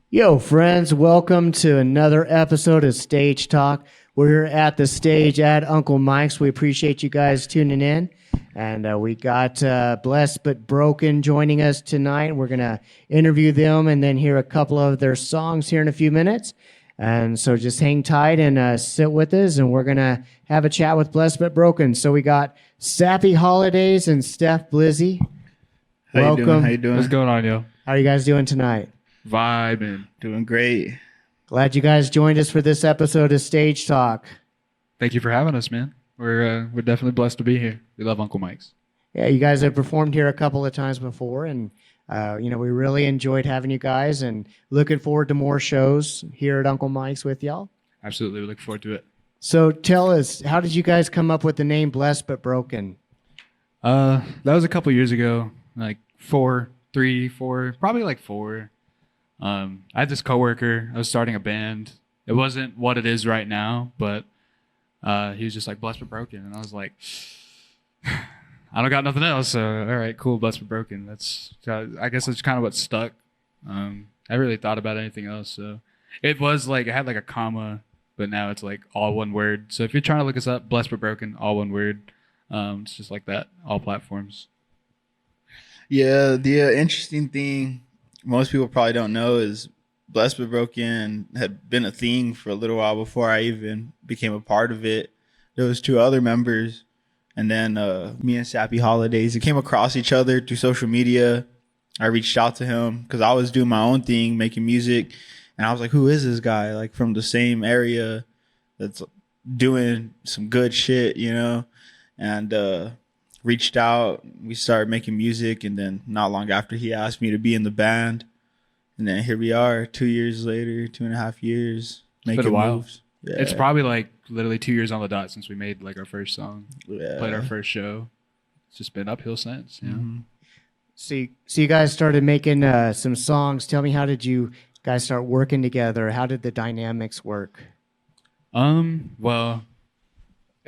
Yo, friends, welcome to another episode of Stage Talk. We're here at the stage at Uncle Mike's. We appreciate you guys tuning in. And we got Blessed But Broken joining us tonight. We're going to interview them and then hear a couple of their songs here in a few minutes. And so just hang tight and sit with us, and we're going to have a chat with Blessed But Broken. So we got Sappy Holidays and Steph Blizzy. Welcome. How you doing? What's going on, yo? How are you guys doing tonight? Vibing. Doing great. Glad you guys joined us for this episode of Stage Talk. Thank you for having us, man. We're definitely blessed to be here. We love Uncle Mike's. Yeah, you guys have performed here a couple of times before, and we really enjoyed having you guys, and looking forward to more shows here at Uncle Mike's with y'all. Absolutely, we look forward to it. So tell us, how did you guys come up with the name Blessed But Broken? That was a couple years ago, like probably like four. I had this coworker. I was starting a band. It wasn't what it is right now, but he was just like Blessed But Broken, and I was like, I don't got nothing else. So all right, cool, Blessed But Broken. I guess that's kind of what stuck. I really thought about anything else. So it was like it had like a comma, but now it's like all one word. So if you're trying to look us up, Blessed But Broken, all one word. It's just like that, all platforms. Yeah, the interesting thing most people probably don't know is Blessed But Broken had been a thing for a little while before I even became a part of it. There was two other members, and then me and Sappy Holidays. We came across each other through social media. I reached out to him because I was doing my own thing, making music, and I was like, "Who is this guy? Like from the same area that's doing some good shit, you know?" And reached out. We started making music, and then not long after, he asked me to be in the band, and then here we are 2 years later, 2.5 years, making been a while. moves. Yeah. It's probably like literally 2 years on the dot since we made like our first song, Yeah. played our first show. It's just been uphill since. You know? Mm-hmm. So you guys started making some songs. Tell me, how did you guys start working together? How did the dynamics work? Well,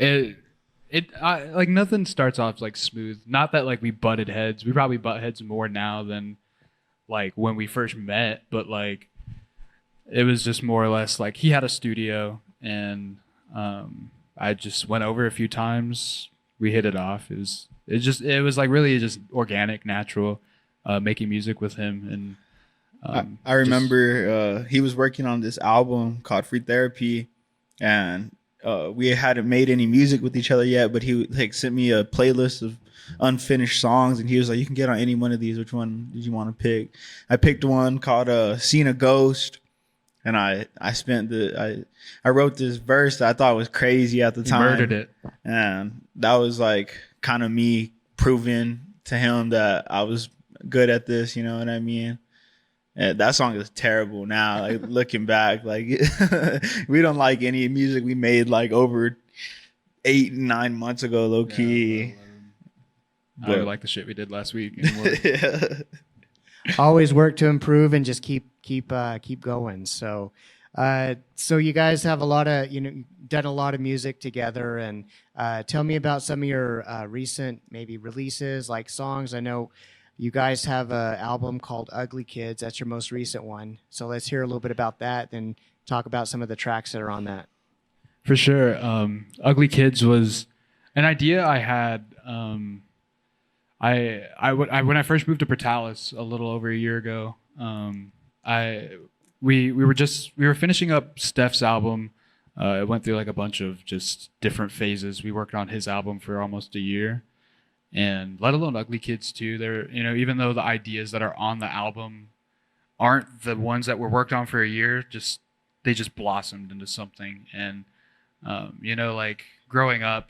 like nothing starts off like smooth. Not that like we butted heads. We probably butt heads more now than like when we first met, but like it was just more or less like he had a studio, and I just went over a few times. We hit it off. It was like really just organic, natural, making music with him. And I remember he was working on this album called Free Therapy, and we hadn't made any music with each other yet, but he like sent me a playlist of unfinished songs, and he was like, "You can get on any one of these. Which one did you want to pick?" I picked one called "Seen a Ghost," and I wrote this verse that I thought was crazy at the time. Murdered it, and that was like kind of me proving to him that I was good at this. You know what I mean? And that song is terrible now. Like looking back, like we don't like any music we made like over 8-9 months ago, low key. I don't like the shit we did last week anymore. Yeah. Always work to improve and just keep going. So you guys have a lot of done a lot of music together, and tell me about some of your recent maybe releases, like songs. I know you guys have an album called Ugly Kidz. That's your most recent one. So let's hear a little bit about that, then talk about some of the tracks that are on that. For sure. Ugly Kidz was an idea I had. When I first moved to Portales a little over a year ago, we were finishing up Steph's album. It went through like a bunch of just different phases. We worked on his album for almost a year. And let alone Ugly Kidz too. They're, even though the ideas that are on the album aren't the ones that were worked on for a year, they just blossomed into something. And like growing up,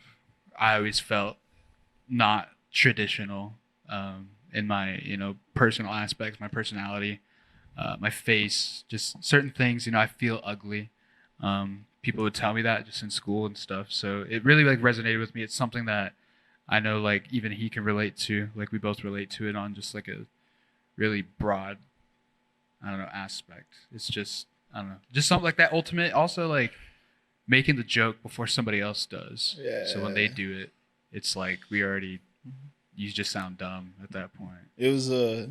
I always felt not traditional in my personal aspects, my personality, my face, just certain things. I feel ugly. People would tell me that just in school and stuff. So it really like resonated with me. It's something that I know like even he can relate to, like we both relate to it on just like a really broad, aspect. It's just, just something like that ultimate, also like making the joke before somebody else does. Yeah. So when they do it, it's like you just sound dumb at that point. It was a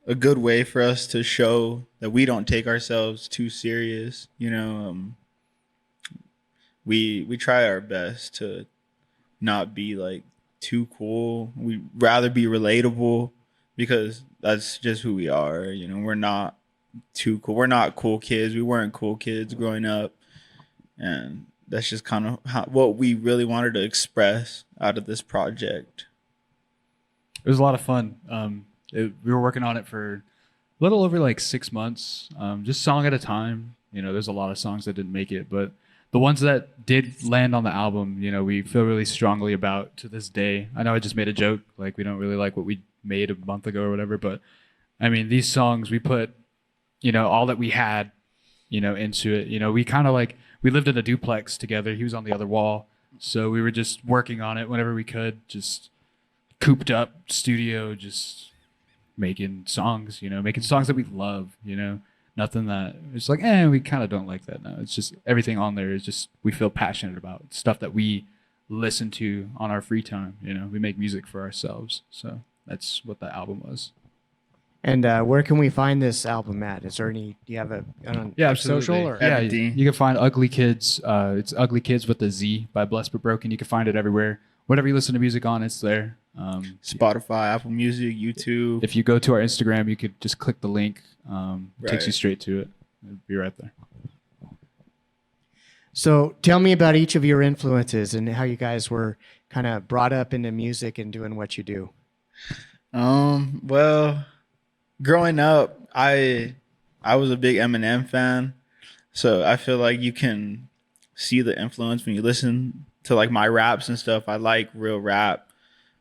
a good way for us to show that we don't take ourselves too serious. You know, we try our best to not be like too cool. We rather be relatable because that's just who we are. You know, we're not too cool. We're not cool kids. We weren't cool kids growing up, and that's just kind of what we really wanted to express out of this project. It was a lot of fun. We were working on it for a little over like 6 months, just song at a time. You know, there's a lot of songs that didn't make it, but the ones that did land on the album, you know, we feel really strongly about to this day. I know I just made a joke, like we don't really like what we made a month ago or whatever, but I mean, these songs, we put, you know, all that we had, you know, into it. You know, we kind of like, we lived in a duplex together. He was on the other wall. So we were just working on it whenever we could, just cooped up studio, just making songs, you know, making songs that we love, you know, nothing that it's like, we kind of don't like that. No, it's just everything on there is just, we feel passionate about stuff that we listen to on our free time. You know, we make music for ourselves. So that's what the album was. And where can we find this album at? Is there any? Do you have a social or? Yeah, you can find Ugly Kidz. It's Ugly Kidz with a Z by Blessed But Broken. You can find it everywhere. Whatever you listen to music on, it's there. Spotify, Apple Music, YouTube. If you go to our Instagram, you could just click the link. It takes you straight to it. It'll be right there. So tell me about each of your influences and how you guys were kind of brought up into music and doing what you do. Well, growing up, I was a big Eminem fan, so I feel like you can see the influence when you listen to like my raps and stuff. I like real rap,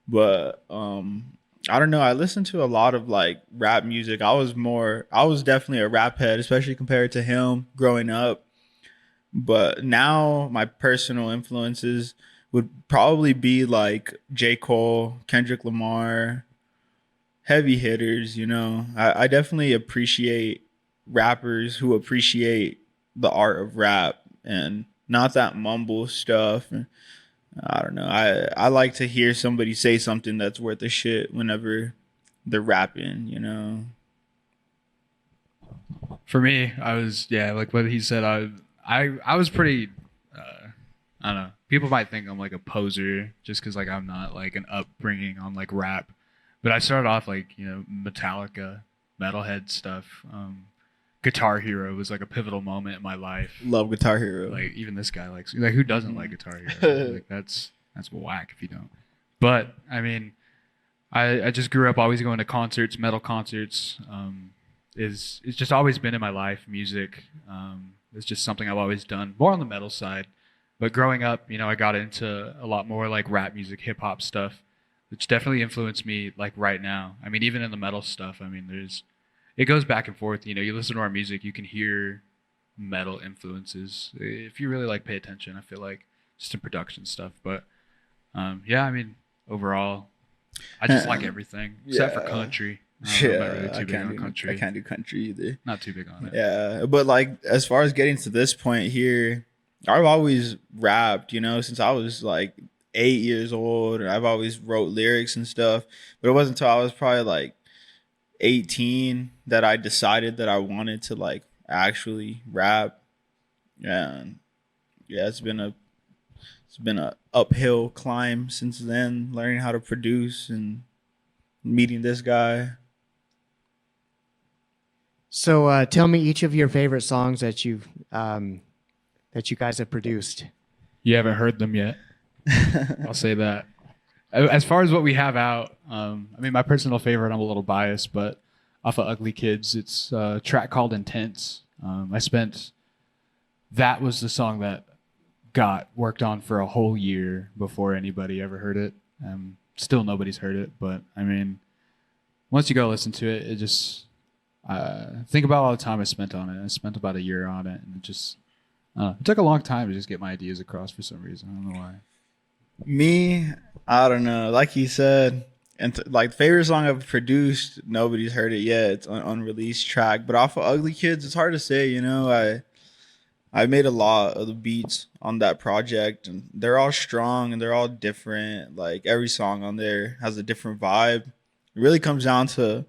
but I don't know. I listened to a lot of like rap music. I was definitely a rap head, especially compared to him growing up. But now my personal influences would probably be like J. Cole, Kendrick Lamar, heavy hitters. You know, I definitely appreciate rappers who appreciate the art of rap and not that mumble stuff. I don't know. I like to hear somebody say something that's worth a shit whenever they're rapping, you know. For me, I was like what he said. I was pretty. I don't know. People might think I'm like a poser just because like I'm not like an upbringing on like rap, but I started off like, you know, Metallica, metalhead stuff. Guitar Hero was like a pivotal moment in my life. Love Guitar Hero. Like even this guy likes, like, who doesn't like Guitar Hero? Like that's whack if you don't. But I mean, I just grew up always going to concerts, metal concerts. It's just always been in my life. Music, it's just something I've always done, more on the metal side. But growing up, you know, I got into a lot more like rap music, hip hop stuff, which definitely influenced me like right now. I mean, even in the metal stuff, I mean, it goes back and forth. You know, you listen to our music, you can hear metal influences. If you really like pay attention, I feel like just in production stuff. But yeah, I mean, overall, I just like everything except for country. I'm not really too big on country. I can't do country either. Not too big on it. Yeah, but like as far as getting to this point here, I've always rapped, you know, since I was like 8 years old. I've always wrote lyrics and stuff, but it wasn't until I was probably like 18 that I decided that I wanted to like actually rap. And yeah, it's been a uphill climb since then, learning how to produce and meeting this guy. So tell me each of your favorite songs that you guys have produced. You haven't heard them yet. I'll say that. As far as what we have out, I mean, my personal favorite, I'm a little biased, but off of Ugly Kidz, it's a track called Intense. That was the song that got worked on for a whole year before anybody ever heard it. Still nobody's heard it, but I mean, once you go listen to it, it just, think about all the time I spent on it. I spent about a year on it, and it took a long time to just get my ideas across for some reason. I don't know why. Me, I don't know. Like he said, and like favorite song I've produced, nobody's heard it yet. It's an unreleased track. But off of Ugly Kidz, it's hard to say. You know, I made a lot of the beats on that project, and they're all strong and they're all different. Like every song on there has a different vibe. It really comes down to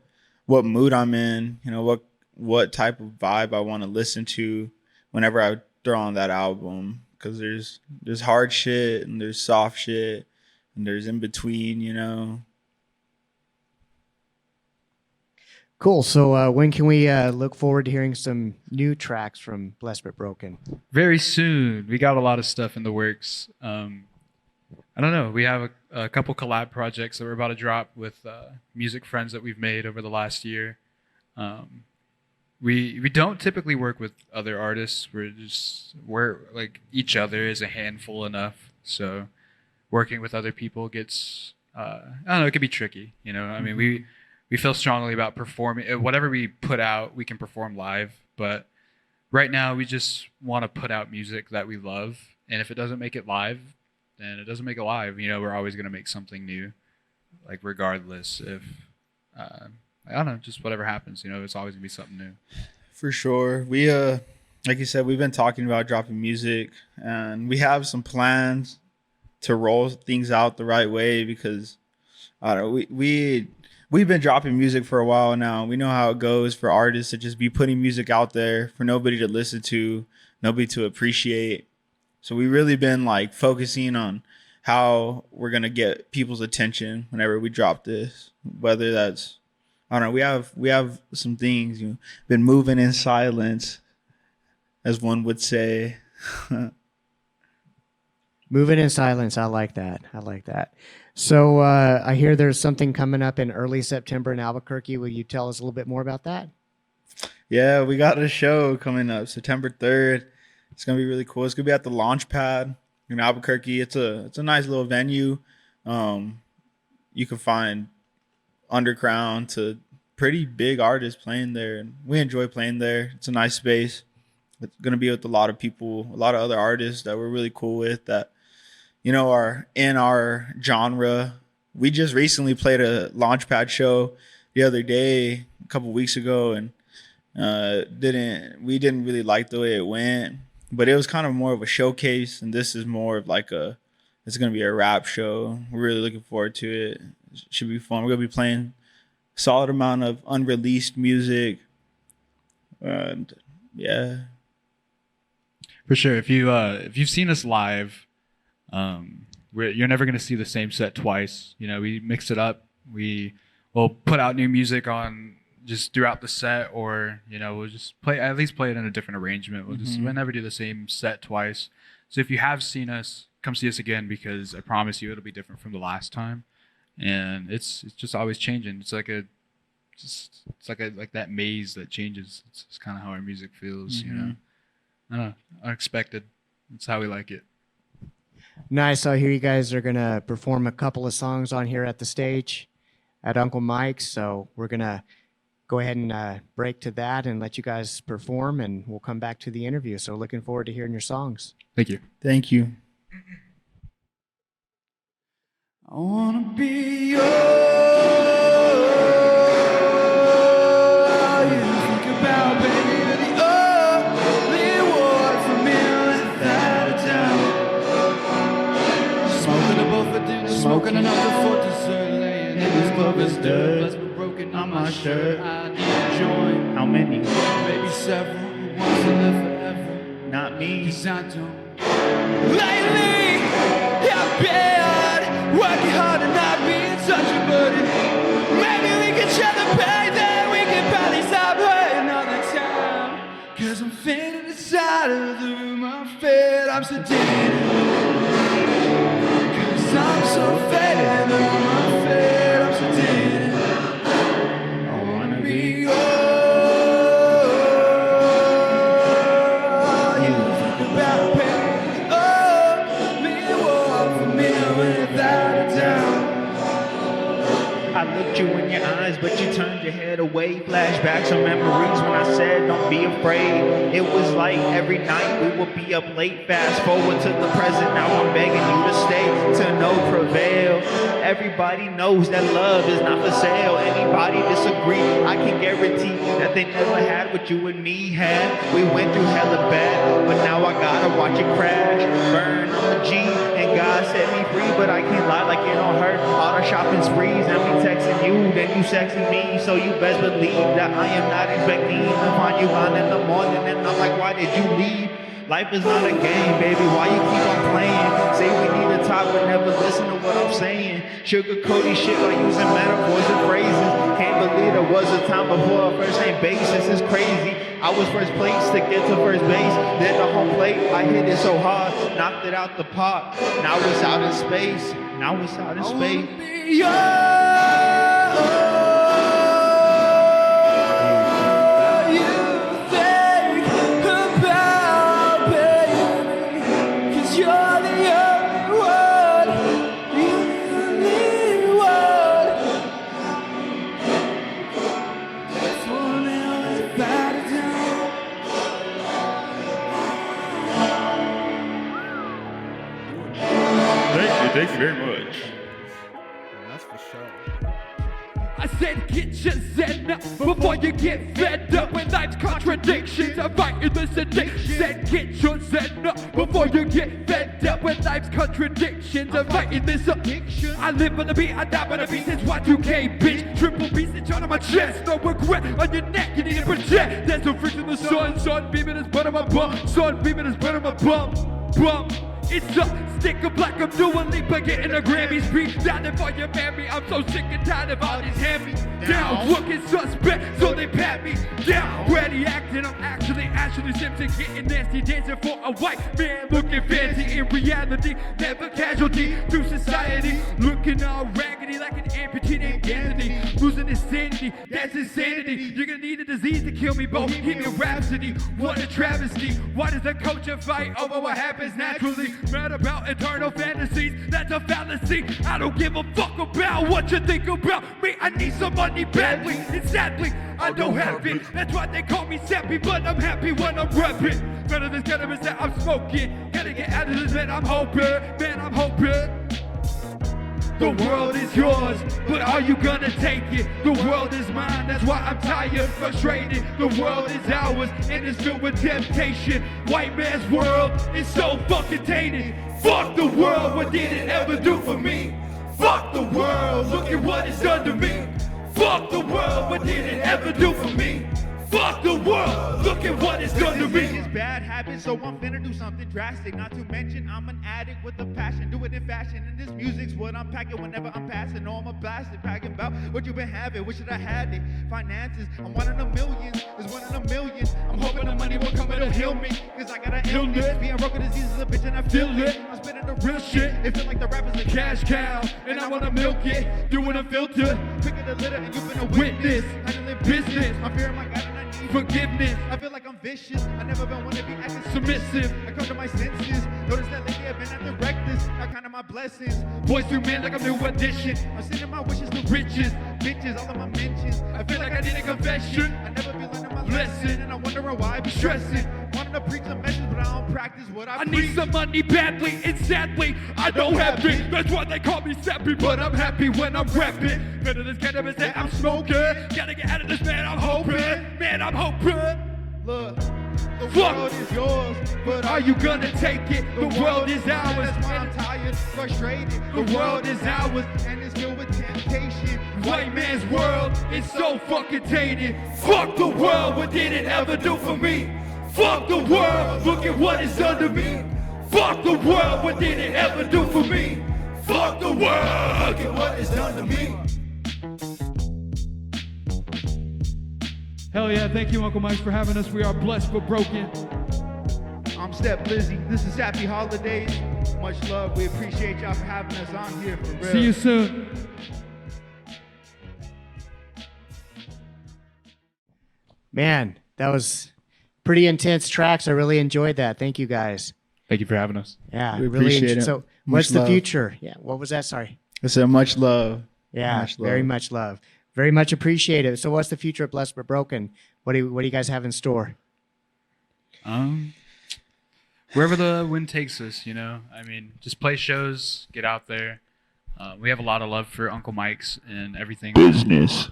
what mood I'm in, you know, what type of vibe I want to listen to whenever I throw on that album. Because there's hard shit and there's soft shit and there's in between, you know. Cool. So when can we look forward to hearing some new tracks from Blessed But Broken? Very soon. We got a lot of stuff in the works. I don't know. We have a couple collab projects that we're about to drop with music friends that we've made over the last year. We don't typically work with other artists. We're like each other is a handful enough. So working with other people gets I don't know. It can be tricky. You know. I mean we feel strongly about performing. Whatever we put out, we can perform live. But right now, we just want to put out music that we love. And if it doesn't make it live, then it doesn't make it live. You know, we're always going to make something new, like regardless if, I don't know, just whatever happens. You know, it's always going to be something new. For sure. We, like you said, we've been talking about dropping music. And we have some plans to roll things out the right way because, I don't know, we've been dropping music for a while now. We know how it goes for artists to just be putting music out there for nobody to listen to, nobody to appreciate. So we really been like focusing on how we're going to get people's attention whenever we drop this, whether that's, I don't know, we have some things, you know, been moving in silence, as one would say. Moving in silence. I like that. I like that. So I hear there's something coming up in early September in Albuquerque. Will you tell us a little bit more about that? Yeah, we got a show coming up September 3rd. It's going to be really cool. It's going to be at the Launch Pad in Albuquerque. It's a nice little venue. You can find underground to pretty big artists playing there. And we enjoy playing there. It's a nice space. It's going to be with a lot of people, a lot of other artists that we're really cool with that, you know, are in our genre. We just recently played a Launchpad show the other day, a couple weeks ago, and we didn't really like the way it went, but it was kind of more of a showcase, and this is more of like it's going to be a rap show. We're really looking forward to it. It should be fun. We're going to be playing a solid amount of unreleased music, and yeah. For sure. If you've seen us live, you're never going to see the same set twice. You know, we mix it up. We will put out new music on just throughout the set, or, you know, we'll just at least play it in a different arrangement. We'll never do the same set twice. So if you have seen us, come see us again, because I promise you it'll be different from the last time. And it's just always changing. It's like like that maze that changes. It's kind of how our music feels, you know. I don't know, unexpected. That's how we like it. Nice. I hear you guys are going to perform a couple of songs on here at the stage at Uncle Mike's. So we're going to go ahead and break to that and let you guys perform, and we'll come back to the interview. So looking forward to hearing your songs. Thank you. Thank you. I want to be yours. You think about, baby, the only word for me without a doubt. Smoking a buff for dinner, smoking another for dessert, laying in this Clovis Dirt, blessed but broken on my shirt. I need a joint. How many? Maybe several. Who wants to live forever? Not me. 'Cause I don't. Lately, I've been working hard and not being such a burden. Maybe we can share the pain, then we can probably stop hurting all the time. 'Cause I'm fading inside of the room, I'm fed, I'm sedated. 'Cause I'm so faded in the room, I'm fed, I'm sedated. I wanna be yours. You think about pain, oh, me war for me without a doubt. I looked you in your eyes, but you turned your head away. Flash back some memories when I said don't be afraid. It was like every night we would be up late. Fast forward to the present, now I'm begging you to stay to no prevail. Everybody knows that love is not for sale. Anybody disagree, I can guarantee that they never had what you and me had. We went through hella bad, but now I gotta watch it crash, burn on the G, and God set me free. But I can't lie like it don't hurt. All the shopping sprees, and me texting you, then you sexing me. So you best believe that I am not expecting to find you gone in the morning. And I'm like, why did you leave? Life is not a game, baby. Why you keep on playing? Say we need to talk, but never listen to what I'm saying. Sugarcoating shit by using metaphors and phrases. Can't believe there was a time before a first name basis. It's crazy. I was first place to get to first base. Then the home plate, I hit it so hard, knocked it out the park. Now it's out in space. Now it's out in space. Thank you very much. That's for sure. I said get your zen up before you get fed up with life's contradictions. I'm fighting this addiction. Said get your zen up before you get fed up with life's contradictions. I'm fighting this addiction. I live on the beat, I die by the beat. It's Y2K, bitch. Triple B stitch on my chest. No regret on your neck, you need to project. There's no friction in the sun beaming is burning my bum. Sun beaming is burning my bum. It's a stick of black, I'm doing leap, but getting a Grammy speech. Down there for your mammy, I'm so sick and tired of all these hand-me down. Looking suspect, so they pat me down. Ready acting, I'm actually Simpson, getting nasty, dancing for a white man, looking fancy. In reality, never casualty to society. Looking all raggedy like an amputee named Anthony. Losing his sanity, that's insanity. You're gonna need a disease to kill me, Bohemian Rhapsody. What a travesty. Why does the culture fight over what happens naturally? Mad about eternal fantasies, that's a fallacy. I don't give a fuck about what you think about me. I need some money badly, and sadly, I don't have it. That's why they call me Sappy, but I'm happy when I'm rapping. Better than cannabis that I'm smoking. Gotta get out of this, man, I'm hoping. The world is yours, but are you gonna take it? The world is mine, that's why I'm tired, frustrated. The world is ours, and it's filled with temptation. White man's world is so fucking tainted. Fuck the world, what did it ever do for me? Fuck the world, look at what it's done to me. Fuck the world, what did it ever do for me? Fuck the world, look at what it's done to me. It's bad habits, so I'm finna do something drastic. Not to mention, I'm an addict with a passion. Do it in fashion, and this music's what I'm packing whenever I'm passing. No, I'm a blasted, packing about what you been having. Wish that I had it. Finances, I'm one in a million. There's one in a million. I'm hoping the money will come, it'll heal me. Cause I got an illness. Being broke with disease is a bitch, and I feel it. I'm spitting the real shit. It feel like the rapper's a cash cow, and I wanna milk it. Doing a filter, picking the litter, and you've been a witness. Handling business, I'm fearing my God, and I need forgiveness. I feel like I'm vicious. I never been one to be acting submissive. I come to my senses. Notice that lately I've been acting reckless. Not kind of my blessings. Boys through men like I'm new edition. I'm sending my wishes to riches. Bitches, all of my mentions. I feel like I need a confession. I never be learning my lesson, and I wonder why I be stressing. Wanting to preach a message, but I don't practice what I preach. Need some money badly, and sadly, I don't have it. That's why they call me Sappy, but I'm happy when I'm rapping. Better than cannabis that I'm smoking. Gotta get out of this, man, I'm hoping. Look, the world is yours, but Are you gonna take it? The world is ours. That's why I'm tired, frustrated. The world is ours, and it's filled with temptation. White man's world is so fucking tainted. Fuck the world, what did it ever do for me? Fuck the world, look at what it's done to me. Fuck the world, what did it ever do for me? Fuck the world, look at what it's done to me. Hell yeah, thank you, Uncle Mike, for having us. We are blessed but broken. I'm Steph, Blizzy. This is Happy Holidays. Much love. We appreciate y'all for having us on here for real. See you soon. Man, that was pretty intense tracks. I really enjoyed that. Thank you guys. Thank you for having us. Yeah, We really appreciate it. So, Much what's the love. future? Yeah, what was that? Sorry. I said much love. Yeah, Much very love. much love. Very much appreciated. So what's the future of Blessed But Broken? What do you guys have in store? Wherever the wind takes us, I mean, just play shows, get out there. We have a lot of love for Uncle Mike's and everything. Business.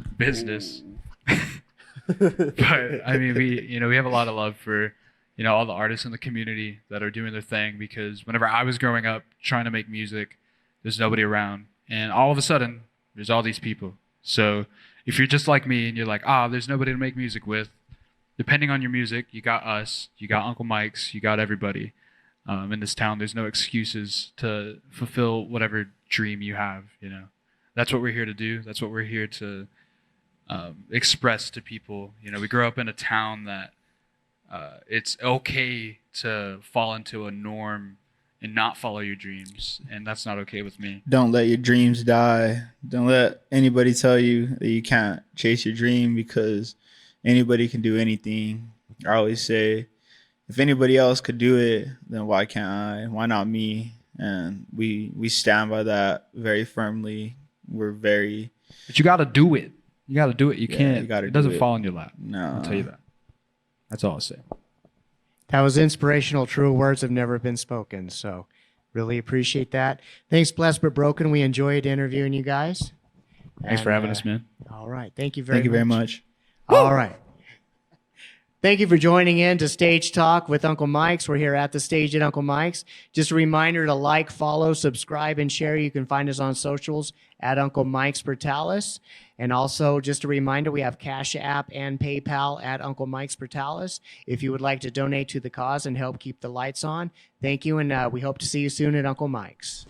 But I mean, we have a lot of love for, all the artists in the community that are doing their thing, because whenever I was growing up trying to make music, there's nobody around. And all of a sudden, there's all these people. So if you're just like me and you're like, there's nobody to make music with, depending on your music, you got us, you got Uncle Mike's, you got everybody in this town. There's no excuses to fulfill whatever dream you have, That's what we're here to do. That's what we're here to express to people. We grow up in a town that it's okay to fall into a norm and not follow your dreams, and that's not okay with me. Don't let your dreams die. Don't let anybody tell you that you can't chase your dream, because anybody can do anything. I always say, if anybody else could do it, then why can't I? Why not me? And we stand by that very firmly. But you got to do it. You got to do it. You can't. It doesn't fall in your lap. No. I'll tell you that. That's all I'll say. That was inspirational. True words have never been spoken. So really appreciate that. Thanks, Blessed But Broken. We enjoyed interviewing you guys. Thanks for having us, man. All right. Thank you very much. All right. Thank you for joining in to Stage Talk with Uncle Mike's. We're here at the stage at Uncle Mike's. Just a reminder to like, follow, subscribe, and share. You can find us on socials at Uncle Mike's Portales. And also, just a reminder, we have Cash App and PayPal at Uncle Mike's Portales. If you would like to donate to the cause and help keep the lights on, thank you, and we hope to see you soon at Uncle Mike's.